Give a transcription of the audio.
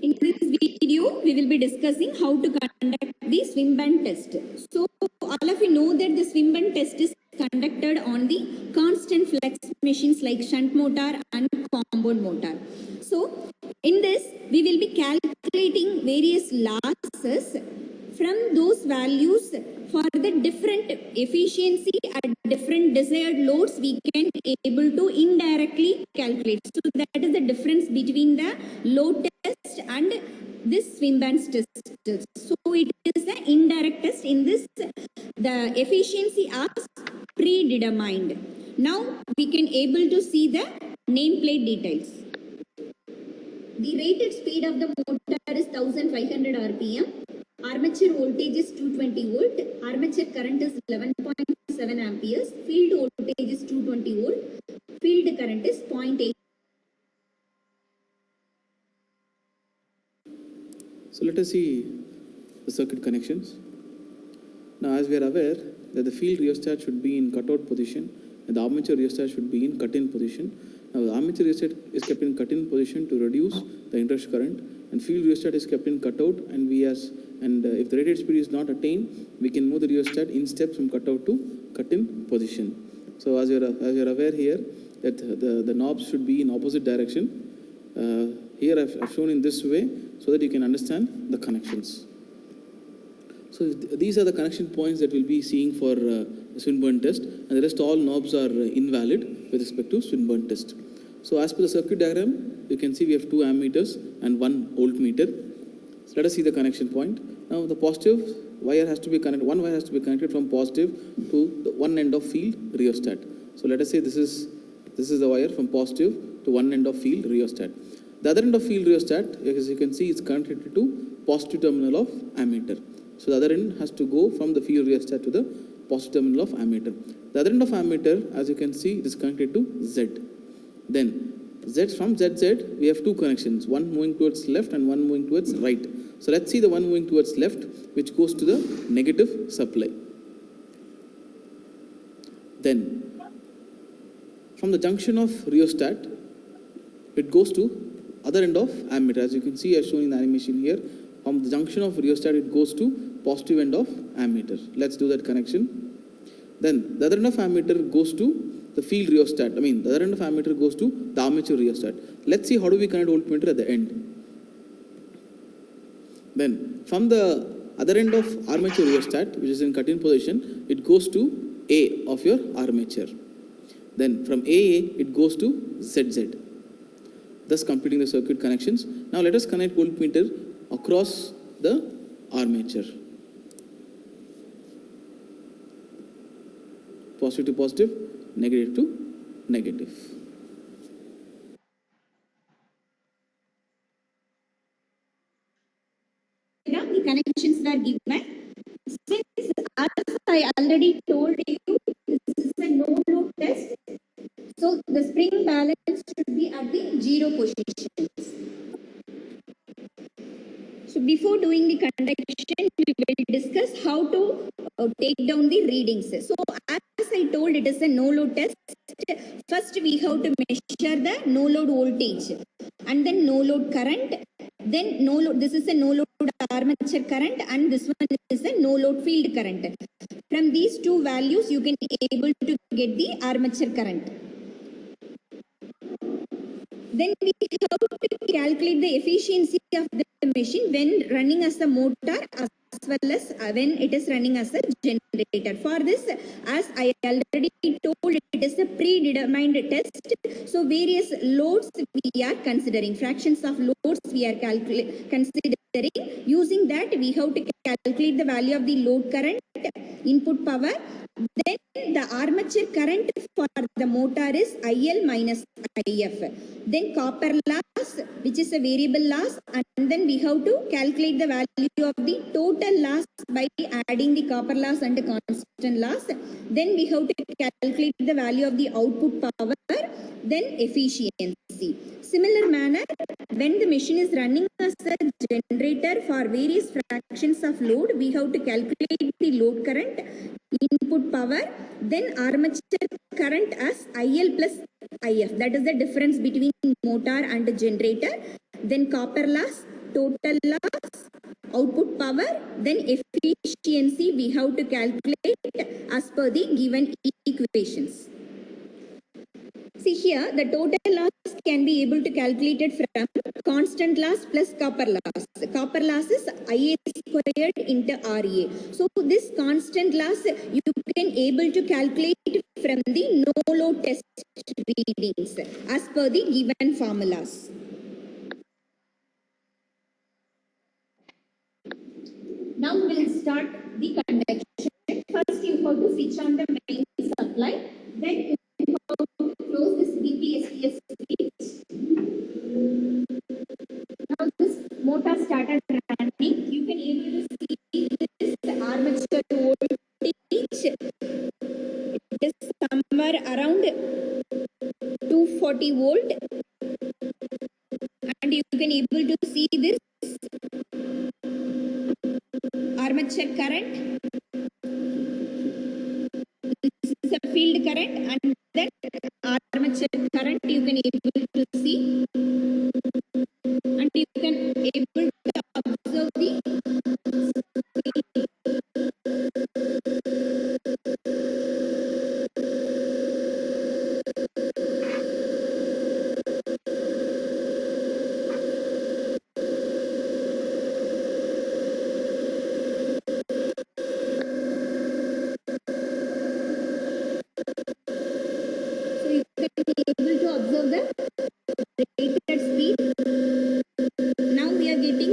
In this video, we will be discussing how to conduct the swim band test. So, all of you know that the swim band test is conducted on the constant flex machines like shunt motor and compound motor. So, in this, we will be calculating various losses from those values for the different efficiency at different desired loads. We can able to indirectly calculate. So that is the difference between the load test and this swim bands test. So it is the indirect test. In this, the efficiency are predetermined. Now we can able to see the nameplate details. The rated speed of the motor is 1500 rpm. Armature voltage is 220 volt. Armature current is 11.7 amperes. Field voltage is 220 volt. Field current is 0.8. So let us see the circuit connections. Now, as we are aware that the field rheostat should be in cutout position and the armature rheostat should be in cut-in position. Now, the armature rheostat is kept in cut-in position to reduce the interrupt current, and field rheostat is kept in cutout. And if the rated speed is not attained, we can move the rheostat in steps from cutout to cut-in position. So, as you are aware here that the knobs should be in opposite direction. Here I've shown in this way so that you can understand the connections. So these are the connection points that we'll be seeing for Swinburne test, and the rest all knobs are invalid with respect to Swinburne test. So as per the circuit diagram, you can see we have 2 ammeters and 1 voltmeter. So let us see the connection point. Now the positive wire has to be connected, one wire has to be connected from positive to the one end of field rheostat. So let us say this is the wire from positive to one end of field rheostat. The other end of field rheostat, as you can see, is connected to positive terminal of ammeter. So the other end has to go from the field rheostat to the positive terminal of ammeter. The other end of ammeter, as you can see, it is connected to Z. Then from ZZ, we have 2 connections, one moving towards left and one moving towards right. So let's see the one moving towards left, which goes to the negative supply. Then from the junction of rheostat, it goes to other end of ammeter. As you can see, as shown in the animation here, from the junction of rheostat, it goes to positive end of ammeter. Let's do that connection. Then the other end of ammeter goes to the field rheostat. The other end of ammeter goes to the armature rheostat. Let's see how do we connect voltmeter at the end. Then from the other end of armature rheostat, which is in cut-in position, it goes to A of your armature. Then from AA, it goes to ZZ, thus completing the circuit connections. Now let us connect voltmeter across the armature. Positive to positive, negative to negative. Now the connections are given. Since as I already told you, this is a no-load test. So the spring balance should be at the 0 positions. So before doing the conduction, we will discuss how to take down the readings. So as I told, it is a no-load test. First, we have to measure the no-load voltage and then no-load current. Then no-load. This is a no-load armature current, and this one is a no-load field current. From these 2 values, you can able to get the armature current. Then we have to calculate the efficiency of the machine when running as a motor as well as when it is running as a generator. For this, as I already told, it is a predetermined test. So various loads we are considering, fractions of loads we are considering. Using that, we have to calculate the value of the load current, input power. Then the armature current for the motor is IL minus IF. Then copper loss, which is a variable loss, and then we have to calculate the value of the total loss by adding the copper loss and the constant loss. Then we have to calculate the value of the output power, then efficiency. Similar manner, when the machine is running as a generator for various fractions of load, we have to calculate the load current, input power, then armature current as IL plus IF. That is the difference between motor and generator. Then copper loss, total loss, output power, then efficiency we have to calculate as per the given equations. See here, the total loss can be able to calculate it from constant loss plus copper loss. Copper loss is Ia squared into Ra. So this constant loss you can able to calculate from the no-load test readings as per the given formulas. Now we'll start the conduction. First you have to switch on the main supply. Then you have to close this BPSPS switch. Now this motor started running. You can able to see this armature voltage. It is somewhere around 240 volt. And you can able to see this armature current. This is a field current, and then armature current you can able to see, and you can able to observe the so you can able to observe the rated speed. Now we are getting